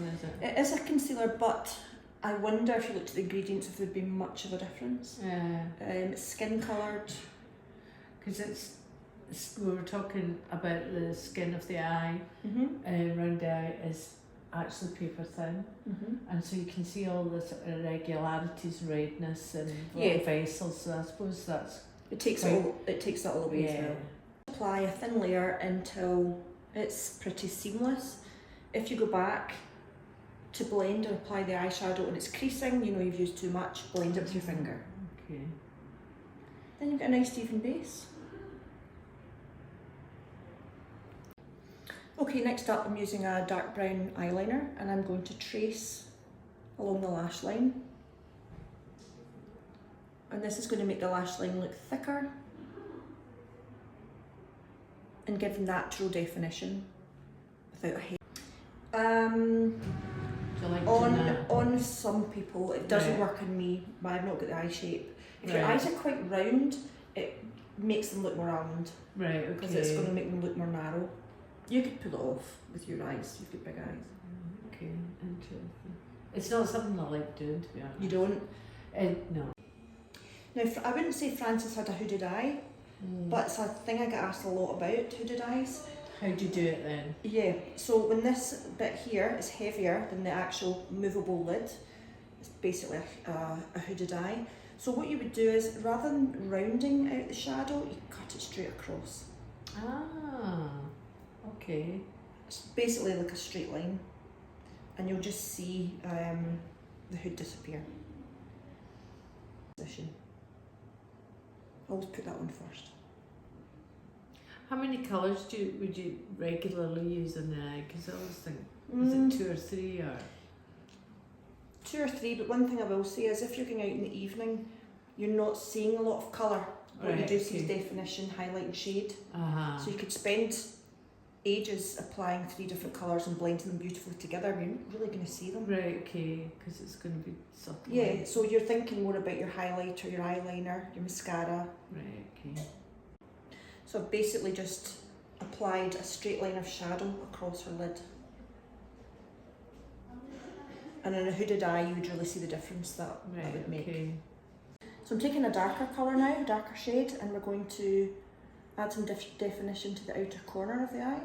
is it? It is a concealer, but I wonder if you looked at the ingredients if there'd be much of a difference. Yeah. It's skin coloured. Because we were talking about the skin of the eye, Mm-hmm. around the eye is actually paper thin, and so you can see all the sort of irregularities, redness, and little vessels. So I suppose that's It takes that all away as well. Apply a thin layer until it's pretty seamless. If you go back to blend and apply the eyeshadow and it's creasing, you know you've used too much, blend it with your finger. Okay. Then you've got a nice even base. Okay, next up I'm using a dark brown eyeliner and I'm going to trace along the lash line. And this is going to make the lash line look thicker and give natural definition without a hair. Do you like doing that? On some people, it doesn't Right. work on me, but I've not got the eye shape. If your Right. eyes are quite round, it makes them look more almond Right, okay. because it's going to make them look more narrow. You could pull it off with your eyes, you've got big eyes. Okay, interesting. It's not something I like doing, to be honest. You don't? No. Now, I wouldn't say Frances had a hooded eye, but it's a thing I get asked a lot about, hooded eyes. How do you do it then? Yeah, so when this bit here is heavier than the actual movable lid, it's basically a hooded eye. So what you would do is, rather than rounding out the shadow, you cut it straight across. Ah, okay. It's basically like a straight line, and you'll just see the hood disappear. Position. Always put that on first. How many colours would you regularly use in the eye? Because I always think, is it 2 or 3 or? 2 or 3, but one thing I will say is if you're going out in the evening, you're not seeing a lot of colour. What you do see is definition, highlight and shade. So you could spend ages applying 3 different colours and blending them beautifully together. You're not really going to see them. Right, okay, because it's going to be subtle. Yeah, so you're thinking more about your highlighter, your eyeliner, your mascara. Right, okay. So I've basically just applied a straight line of shadow across her lid. And in a hooded eye, you would really see the difference that would make. Okay. So I'm taking a darker colour now, a darker shade, and we're going to add some definition to the outer corner of the eye.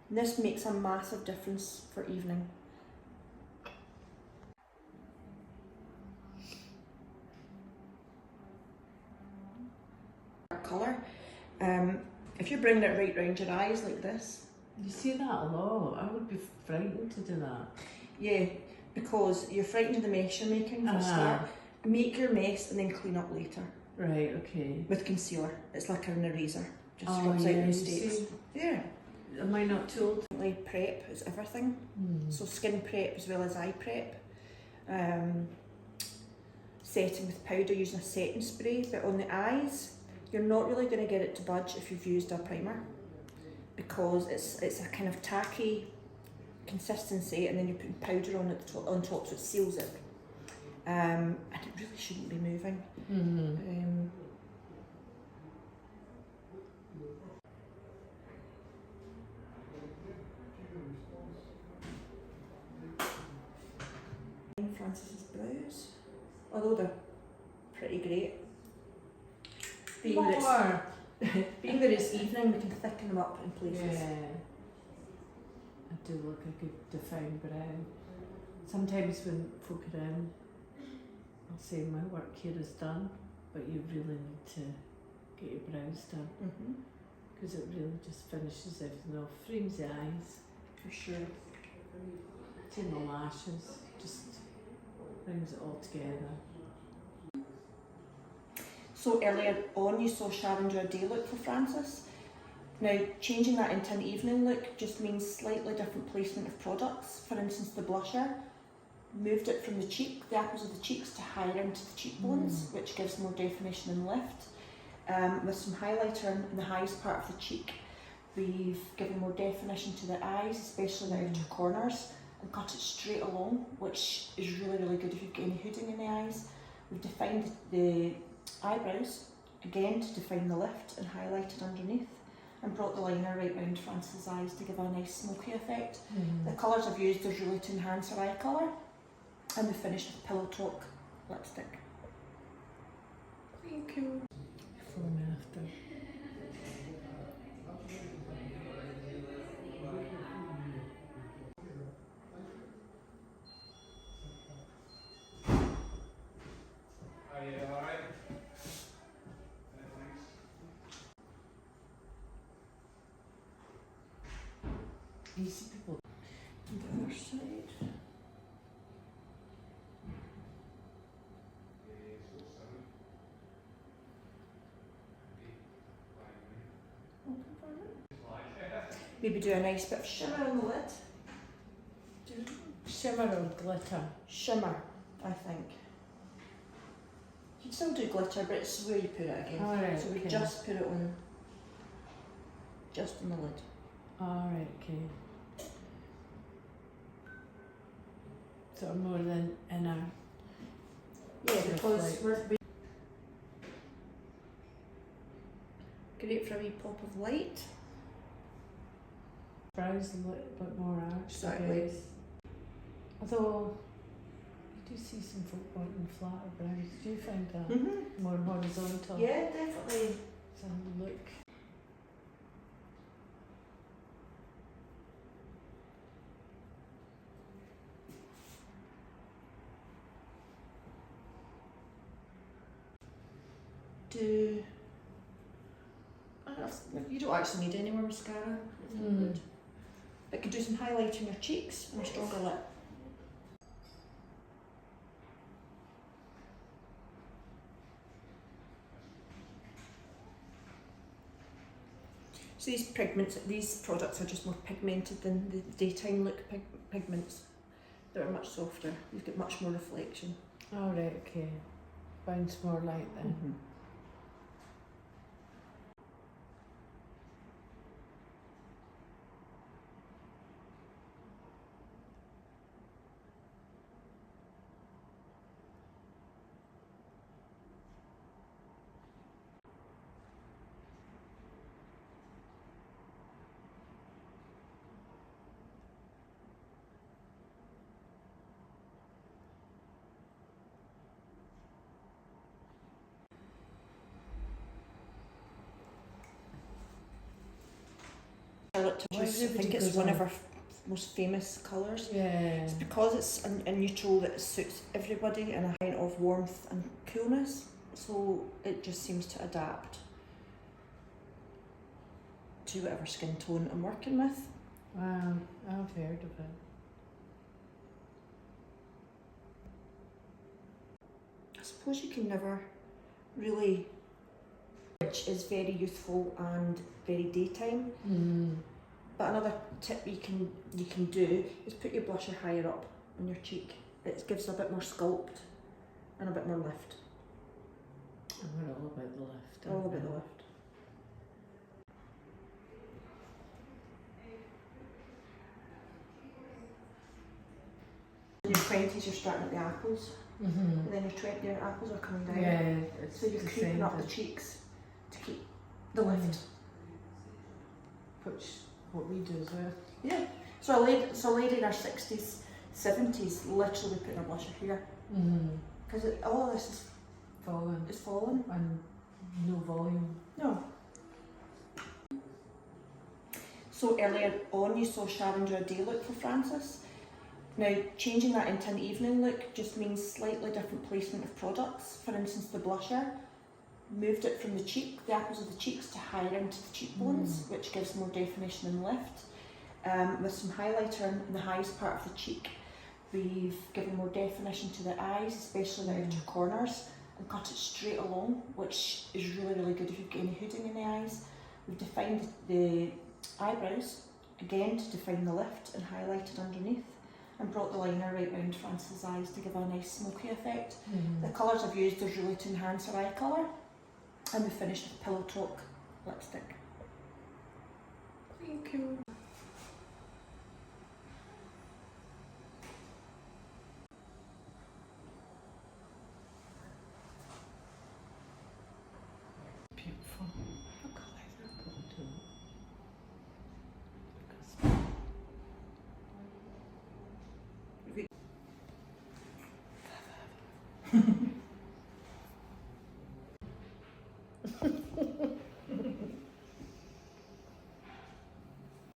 And this makes a massive difference for evening. Colour. If you're bringing it right round your eyes like this. You see that a lot. I would be frightened to do that. Yeah, because you're frightened of the mess you're making for a start. Make your mess and then clean up later. Right, okay. With concealer. It's like an eraser. Just rubs out the mistakes. Yeah. Am I not too old? Prep is everything. So skin prep as well as eye prep. Setting with powder using a setting spray, but on the eyes, you're not really going to get it to budge if you've used a primer, because it's a kind of tacky consistency, and then you're putting powder on it on top, so it seals it. And it really shouldn't be moving. Frances's brows, although they're pretty great. Being that it's evening, we can thicken them up in places. Yeah. I do look a good defined brow. Sometimes when folk are in, I'll say my work here is done, but you really need to get your brows done, because it really just finishes everything off, frames the eyes. For sure. Doing the lashes, just brings it all together. So earlier on you saw Sharon do a day look for Frances. Now changing that into an evening look just means slightly different placement of products. For instance, the blusher, moved it from the cheek, the apples of the cheeks, to higher into the cheekbones, which gives more definition and lift. With some highlighter in the highest part of the cheek, we've given more definition to the eyes, especially the outer corners, and cut it straight along, which is really, really good if you've got any hooding in the eyes. We've defined the eyebrows, again to define the lift, and highlighted underneath. and brought the liner right round Frances' eyes to give her a nice smoky effect. The colours I've used is really to enhance her eye colour, and we finished with Pillow Talk lipstick. Thank you. Before and after. Are you alright? You see people. And the other side. Maybe do a nice bit of shimmer on the lid. Shimmer or glitter? Shimmer, I think. You can still do glitter, but it's where you put it again. Alright, So we okay. just put it on, just on the lid. Alright, okay. Sort of more than inner. Yeah, Sort of because like- we're great for a wee pop of light. Brows a little bit more arched, Exactly. I guess. Although, you do see some folk wanting flatter brows. Do you find that more horizontal? Yeah, definitely. Some look. You don't actually need any more mascara. It's not good. It could do some highlight on your cheeks and a stronger lip. So these products are just more pigmented than the daytime look pigments. They're much softer. You've got much more reflection. Alright, okay. Bounce more light then. Charlotte Touches, I think it's one of our most famous colours. Yeah. It's because it's a neutral that suits everybody and a hint of warmth and coolness, so it just seems to adapt to whatever skin tone I'm working with. Wow, I've heard of it. I suppose you can never really, which is very youthful and very daytime. But another tip you can do is put your blusher higher up on your cheek. It gives a bit more sculpt and a bit more lift. And we're all about the lift. All aren't about we? the lift. In your 20s you're starting at the apples, and then your apples are coming down. Yeah, it's So you're creeping up the cheeks to keep the lift. Which, what we do as well. Yeah. So a lady in her 60s, 70s literally putting her blusher here. Because all of this is fallen. And no volume. No. So earlier on you saw Sharon do a day look for Frances. Now changing that into an evening look just means slightly different placement of products. For instance, the blusher moved it from the apples of the cheeks to higher into the cheekbones, which gives more definition and lift. With some highlighter in the highest part of the cheek, we've given more definition to the eyes, especially the outer corners, and cut it straight along, which is really, really good if you've got any hooding in the eyes. We've defined the eyebrows, again to define the lift, and highlighted underneath, and brought the liner right round Frances' eyes to give her a nice smoky effect. The colours I've used is really to enhance her eye colour, and we finished with Pillow Talk lipstick. Thank you. Beautiful. What colour is that going to? Are you alright?